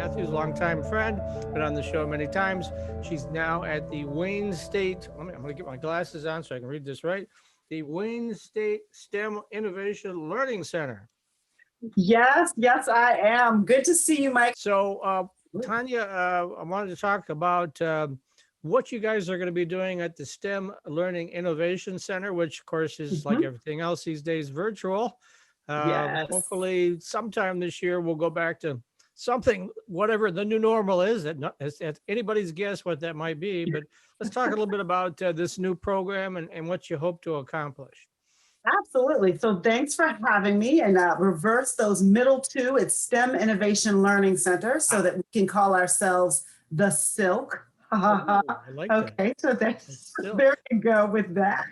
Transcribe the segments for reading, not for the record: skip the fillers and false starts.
Matthews, longtime friend, been on the show many times. She's now at the Wayne State, I'm going to get my glasses on so I can read this right, the Wayne State STEM Innovation Learning Center. Yes, I am. Good to see you, Mike. So, Tonya, I wanted to talk about what you guys are going to be doing at the STEM Learning Innovation Center, which, of course, is like everything else these days, virtual. Yes. Hopefully, sometime this year, we'll go back to something, whatever the new normal is. It's anybody's guess what that might be. But let's talk a little bit about this new program and what you hope to accomplish. Absolutely. So thanks for having me, and reverse those middle two. It's STEM Innovation Learning Center so that we can call ourselves the Silk. I like that. Okay, so there you go with that.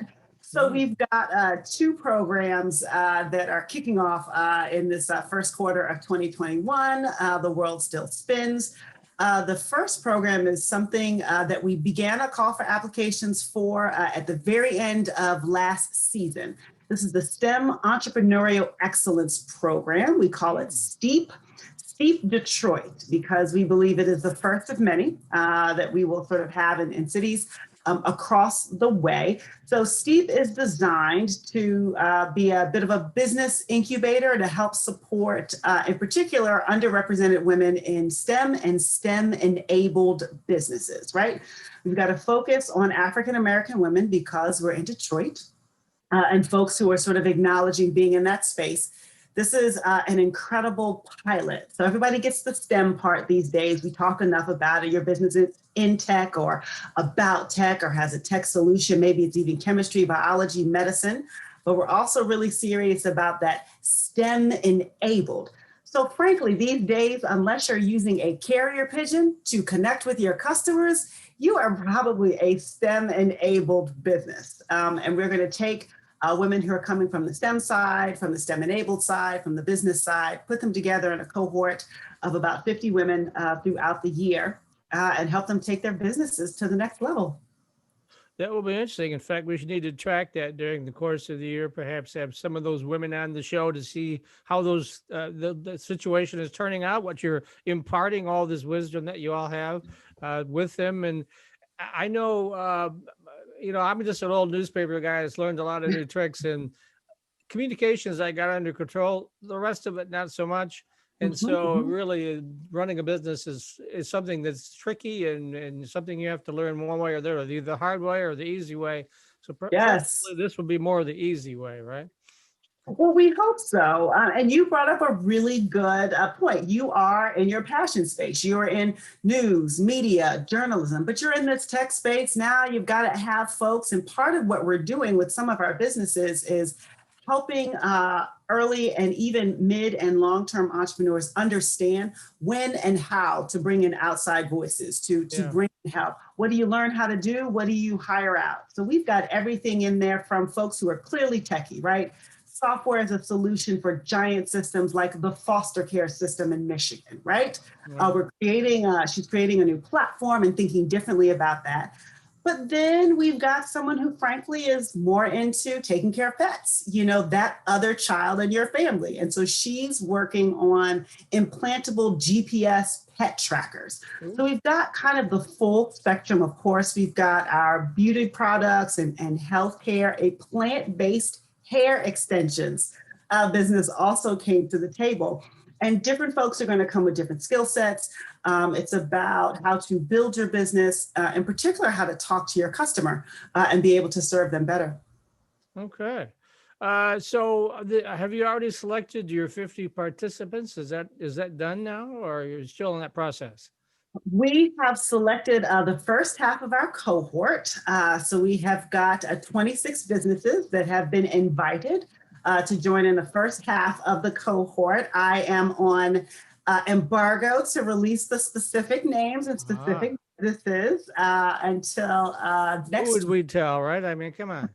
So we've got two programs that are kicking off in this first quarter of 2021. The world still spins. The first program is something that we began a call for applications for at the very end of last season. This is the STEM Entrepreneurial Excellence Program. We call it STEEP Detroit, because we believe it is the first of many that we will sort of have in cities across the way. So STEEP is designed to be a bit of a business incubator to help support, in particular, underrepresented women in STEM and STEM-enabled businesses, right? We've got to focus on African-American women because we're in Detroit, and folks who are sort of acknowledging being in that space. This is an incredible pilot. So everybody gets the STEM part these days. We talk enough about it. Your business is in tech or about tech or has a tech solution. Maybe it's even chemistry, biology, medicine. But we're also really serious about that STEM enabled. So frankly, these days, unless you're using a carrier pigeon to connect with your customers, you are probably a STEM enabled business. And we're going to take women who are coming from the STEM side, from the STEM enabled side, from the business side, put them together in a cohort of about 50 women throughout the year and help them take their businesses to the next level. That will be interesting. In fact, we should need to track that during the course of the year, perhaps have some of those women on the show to see how those the situation is turning out, what you're imparting, all this wisdom that you all have with them. And I know, I'm just an old newspaper guy that's learned a lot of new tricks, and communications I got under control. The rest of it, not so much. And so really running a business is something that's tricky and something you have to learn one way or the other, the hard way or the easy way. So yes, this would be more the easy way, right? Well, we hope so. And you brought up a really good point. You are in your passion space. You're in news, media, journalism, but you're in this tech space. Now you've got to have folks. And part of what we're doing with some of our businesses is helping early and even mid and long-term entrepreneurs understand when and how to bring in outside voices, to bring in help. What do you learn how to do? What do you hire out? So we've got everything in there from folks who are clearly techie, right? Software is a solution for giant systems like the foster care system in Michigan, right? She's creating a new platform and thinking differently about that. But then we've got someone who frankly is more into taking care of pets, that other child in your family. And so she's working on implantable GPS pet trackers. So we've got kind of the full spectrum. Of course, we've got our beauty products and healthcare, a plant-based hair extensions business also came to the table. And different folks are going to come with different skill sets. It's about how to build your business, in particular, how to talk to your customer and be able to serve them better. Okay. So have you already selected your 50 participants? Is that done now, or you're still in that process? We have selected the first half of our cohort. So we have got 26 businesses that have been invited to join in the first half of the cohort. I am on embargo to release the specific names and specific businesses until next. Who would we tell, right? I mean, come on,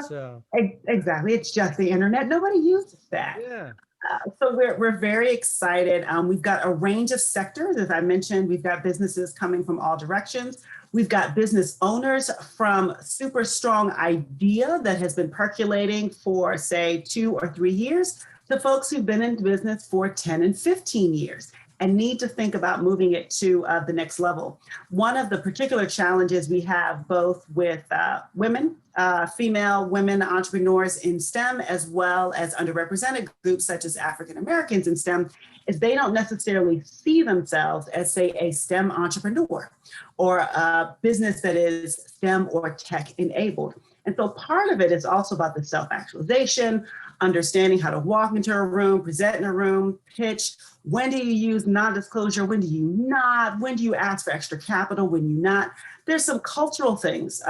so. Exactly. It's just the internet. Nobody uses that. Yeah. So we're very excited. We've got a range of sectors. As I mentioned, we've got businesses coming from all directions. We've got business owners from super strong idea that has been percolating for, say, 2 or 3 years to folks who've been in business for 10 and 15 years. and need to think about moving it to the next level. One of the particular challenges we have both with women, female women entrepreneurs in STEM, as well as underrepresented groups such as African Americans in STEM, is they don't necessarily see themselves as, say, a STEM entrepreneur or a business that is STEM or tech enabled. And so part of it is also about the self-actualization, understanding how to walk into a room, present in a room, pitch. When do you use non-disclosure? When do you not? When do you ask for extra capital? When you not? There's some cultural things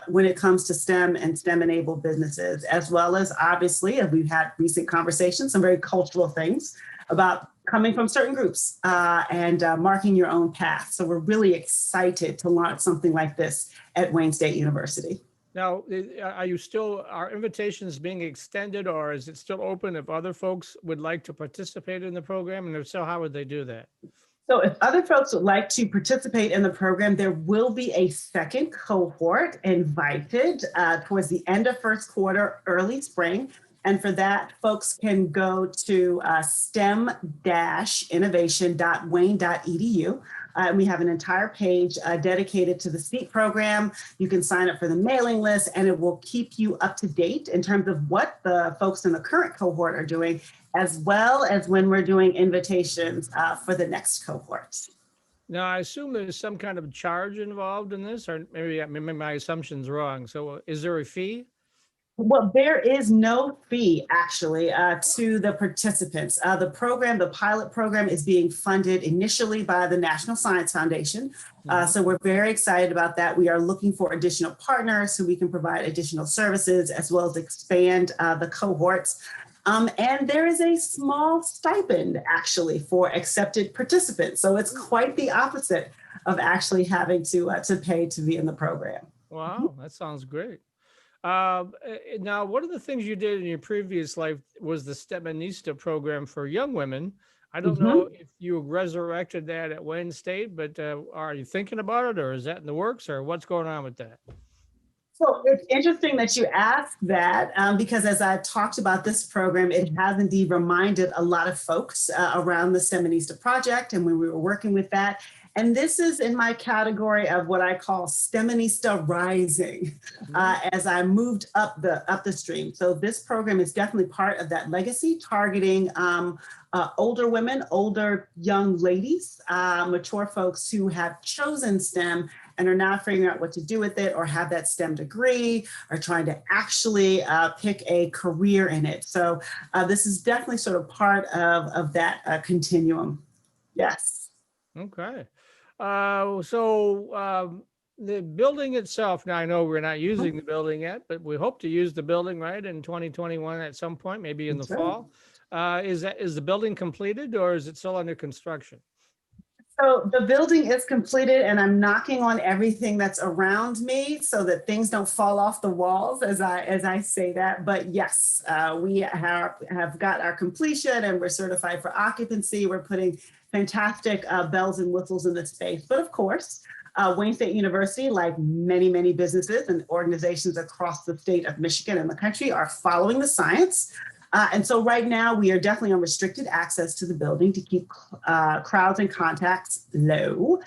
when it comes to STEM and STEM-enabled businesses, as well as obviously, as we've had recent conversations, some very cultural things about coming from certain groups and marking your own path. So we're really excited to launch something like this at Wayne State University. Now, are invitations being extended, or is it still open if other folks would like to participate in the program? And if so, how would they do that? So if other folks would like to participate in the program, there will be a second cohort invited towards the end of first quarter, early spring. And for that, folks can go to stem-innovation.wayne.edu. We have an entire page dedicated to the STEEP program. You can sign up for the mailing list, and it will keep you up to date in terms of what the folks in the current cohort are doing, as well as when we're doing invitations for the next cohort. Now, I assume there's some kind of charge involved in this, or maybe my assumption's wrong. So is there a fee? Well, there is no fee actually to the participants. The program, the pilot program, is being funded initially by the National Science Foundation. So we're very excited about that. We are looking for additional partners so we can provide additional services as well as expand the cohorts. And there is a small stipend actually for accepted participants. So it's quite the opposite of actually having to pay to be in the program. Wow, that sounds great. Now, one of the things you did in your previous life was the Stepmenista program for young women. I don't know if you resurrected that at Wayne State, but are you thinking about it, or is that in the works, or what's going on with that? So it's interesting that you asked that because as I talked about this program, it has indeed reminded a lot of folks around the Stepmenista project and when we were working with that. And this is in my category of what I call Stepmenista rising as I moved up the stream. So this program is definitely part of that legacy, targeting older women, older young ladies, mature folks who have chosen STEM and are now figuring out what to do with it, or have that STEM degree, or trying to actually pick a career in it. So this is definitely sort of part of that continuum. Yes. Okay. So the building itself, now I know we're not using the building yet, but we hope to use the building, right, in 2021 at some point, maybe in the fall. Is the building completed, or is it still under construction? So the building is completed, and I'm knocking on everything that's around me so that things don't fall off the walls as I say that. But yes, we have got our completion, and we're certified for occupancy. We're putting fantastic bells and whistles in the space. But of course, Wayne State University, like many, many businesses and organizations across the state of Michigan and the country, are following the science. And so right now we are definitely on restricted access to the building to keep crowds and contacts low.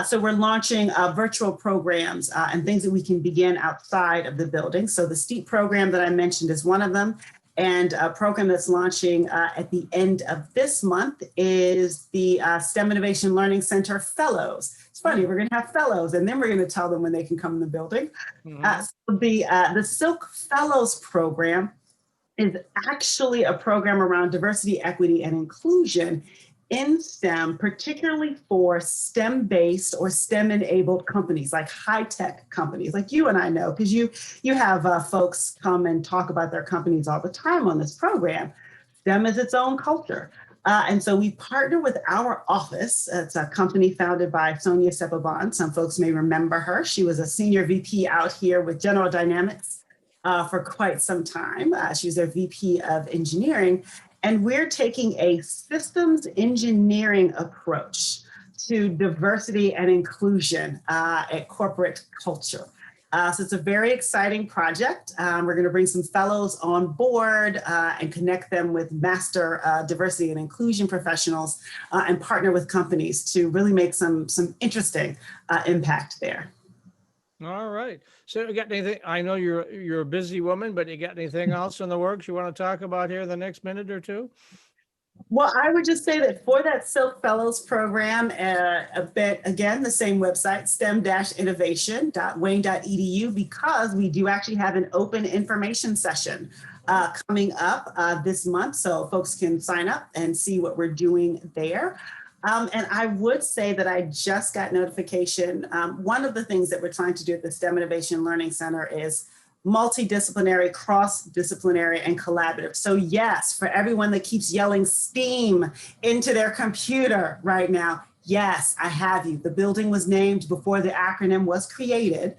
So we're launching virtual programs and things that we can begin outside of the building. So the STEEP program that I mentioned is one of them. And a program that's launching at the end of this month is the STEM Innovation Learning Center Fellows. It's funny, we're going to have fellows, and then we're going to tell them when they can come in the building. So the Silk Fellows program is actually a program around diversity, equity, and inclusion in STEM, particularly for STEM-based or STEM-enabled companies, like high-tech companies, like you and I know, because you have folks come and talk about their companies all the time on this program. STEM is its own culture. And so we partner with our office. It's a company founded by Sonia Sepabon. Some folks may remember her. She was a senior VP out here with General Dynamics for quite some time. She was their VP of engineering. And we're taking a systems engineering approach to diversity and inclusion at corporate culture. So it's a very exciting project. We're going to bring some fellows on board and connect them with master diversity and inclusion professionals and partner with companies to really make some interesting impact there. All right. So you got anything? I know you're a busy woman, but you got anything else in the works you want to talk about here the next minute or two? Well, I would just say that for that Silk Fellows program, a bit, again, the same website, stem-innovation.wayne.edu, because we do actually have an open information session coming up this month. So folks can sign up and see what we're doing there. And I would say that I just got notification. One of the things that we're trying to do at the STEM Innovation Learning Center is multidisciplinary, cross-disciplinary, and collaborative. So yes, for everyone that keeps yelling STEAM into their computer right now, yes, I have you. The building was named before the acronym was created,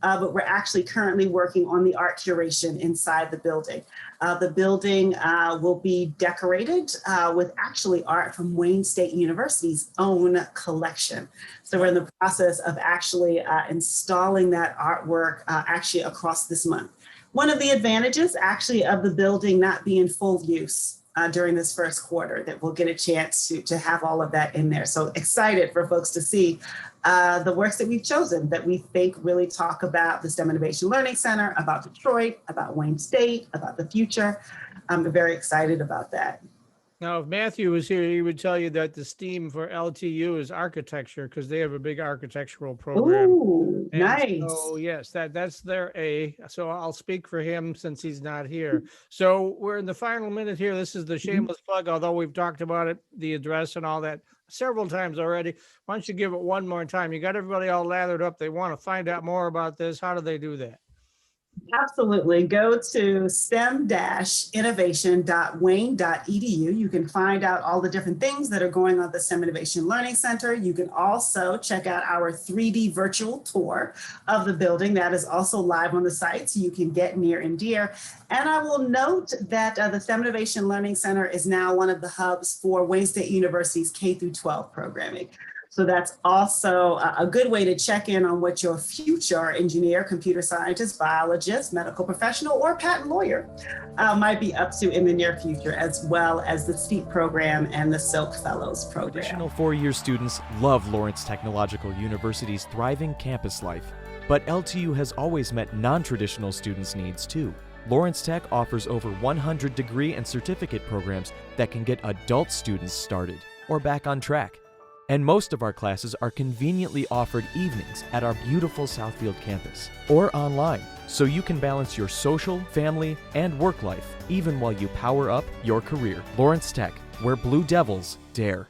but we're actually currently working on the art curation inside the building. The building will be decorated with actually art from Wayne State University's own collection. So we're in the process of actually installing that artwork actually across this month. One of the advantages actually of the building not being full use during this first quarter, that we'll get a chance to have all of that in there. So excited for folks to see the works that we've chosen that we think really talk about the STEM Innovation Learning Center, about Detroit, about Wayne State, about the future. I'm very excited about that. Now, if Matthew was here, he would tell you that the STEAM for LTU is architecture, because they have a big architectural program. Ooh, And nice. so, yes, that's their A. So I'll speak for him since he's not here. So we're in the final minute here. This is the shameless plug, although we've talked about it, the address and all that several times already. Why don't you give it one more time? You got everybody all lathered up. They want to find out more about this. How do they do that? Absolutely. Go to stem-innovation.wayne.edu. You can find out all the different things that are going on at the STEM Innovation Learning Center. You can also check out our 3D virtual tour of the building. That is also live on the site, so you can get near and dear. And I will note that the STEM Innovation Learning Center is now one of the hubs for Wayne State University's K-12 programming. So that's also a good way to check in on what your future engineer, computer scientist, biologist, medical professional, or patent lawyer might be up to in the near future, as well as the STEEP program and the Silk Fellows program. Additional four-year students love Lawrence Technological University's thriving campus life, but LTU has always met non-traditional students' needs too. Lawrence Tech offers over 100 degree and certificate programs that can get adult students started or back on track. And most of our classes are conveniently offered evenings at our beautiful Southfield campus or online, so you can balance your social, family, and work life even while you power up your career. Lawrence Tech, where Blue Devils dare.